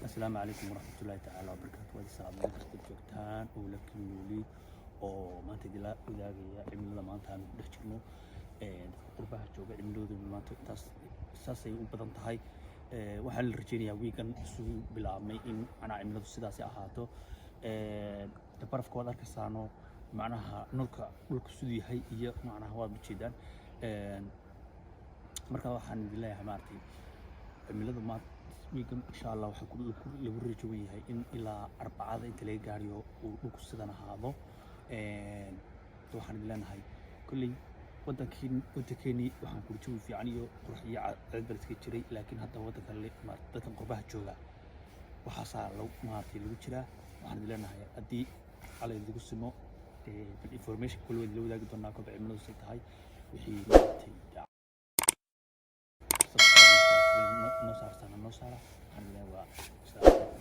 السلام عليكم ورحمة الله تعالى وبركاته. السلام عليكم جوجتان ولكن ولي oo maanta dila wadaagaya cimilada maanta aan dhex jirno qurbaha jooga cimiladu maanta taas saasay u badan tahay waxaan la rajeynayaa weekan isu bilaabmay in ana cimiladu sidaas ay ahaato barafka wada arkaysano macnaha dhulka siduu yahay iyo macnaha waa ujeedaan marka waxaan leeyahay maartay cimiladu maanta weekan insha Allah waxa lagu rajeynayaa in ilaa arbacada inta laga gaariyo uu dhulku sidan ahaado waxaan leenahay kulli waddankeeni waxaan ku joogi fiican iyo qurux iyo caafimaadka jiray laakiin hadda waddanka dadkan qurbaha jooga waxaa maartay lagu jiraa waxaan leenahay haddii xalay lagu simo information kulli wada la wadaagi doonaa koob cimiladu sida tahay wixii maartay noo saara waxaan leenahay